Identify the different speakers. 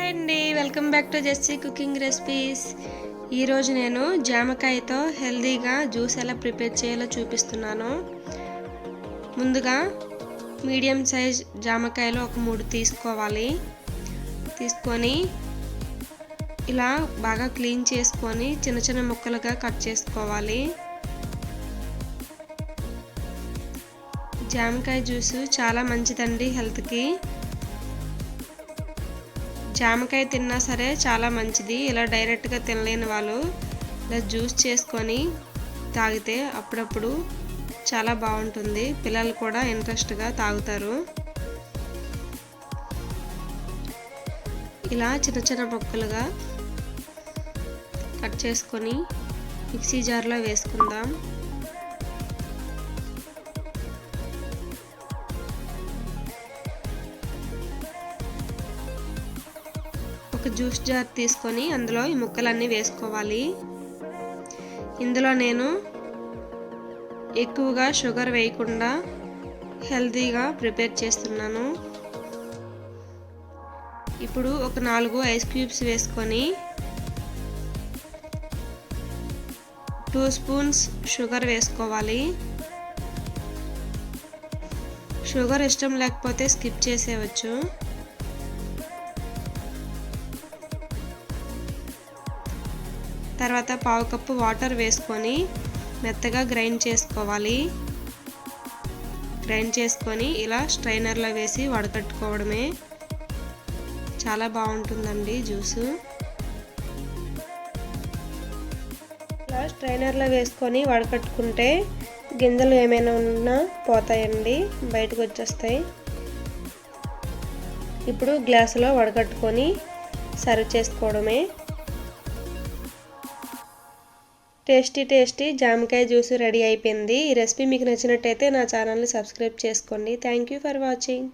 Speaker 1: Hi అండి, welcome back to Jessie cooking recipes. ఈరోజు నేను జామకాయతో హెల్దీగా జ్యూస్ ఎలా ప్రిపేర్ చేయాలో చూపిస్తున్నాను. ముందుగా మీడియం సైజ్ జామకాయలు ఒక 3 తీసుకోవాలి. తీసుకొని ఇలా బాగా క్లీన్ చేసుకొని చిన్న చిన్న ముక్కలుగా కట్ చేసుకోవాలి. జామకాయ జ్యూస్ చాలా మంచిదండి హెల్త్కి. జామకాయ తిన్నా సరే చాలా మంచిది. ఇలా డైరెక్ట్గా తినలేని వాళ్ళు ఇలా జ్యూస్ చేసుకొని తాగితే అప్పుడప్పుడు చాలా బాగుంటుంది. పిల్లలు కూడా ఇంట్రెస్ట్గా తాగుతారు. ఇలా చిన్న చిన్న ముక్కలుగా కట్ చేసుకొని మిక్సీ జార్లో వేసుకుందాం. ఒక జ్యూస్ జార్ తీసుకొని అందులో ఈ ముక్కలన్నీ వేసుకోవాలి. ఇందులో నేను ఎక్కువగా షుగర్ వేయకుండా హెల్తీగా ప్రిపేర్ చేస్తున్నాను. ఇప్పుడు ఒక 4 ఐస్ క్యూబ్స్ వేసుకొని 2 స్పూన్స్ షుగర్ వేసుకోవాలి. షుగర్ ఇష్టం లేకపోతే స్కిప్ చేసేయవచ్చు. తర్వాత 1/2 కప్పు వాటర్ వేసుకొని మెత్తగా గ్రైండ్ చేసుకోవాలి. గ్రైండ్ చేసుకొని ఇలా స్ట్రైనర్లో వేసి వడకట్టుకోవడమే. చాలా బాగుంటుందండి జ్యూసు. ఇలా స్ట్రైనర్లో వేసుకొని వడకట్టుకుంటే గింజలు ఏమైనా ఉన్నా పోతాయండి, బయటకు వచ్చేస్తాయి. ఇప్పుడు గ్లాసులో వడకట్టుకొని సర్వ్ చేసుకోవడమే. టేస్టీ జామకాయ జ్యూస్ రెడీ అయిపోయింది. ఈ రెసిపీ మీకు నచ్చినట్టయితే నా ఛానల్ని సబ్స్క్రైబ్ చేసుకోండి. Thank you for watching.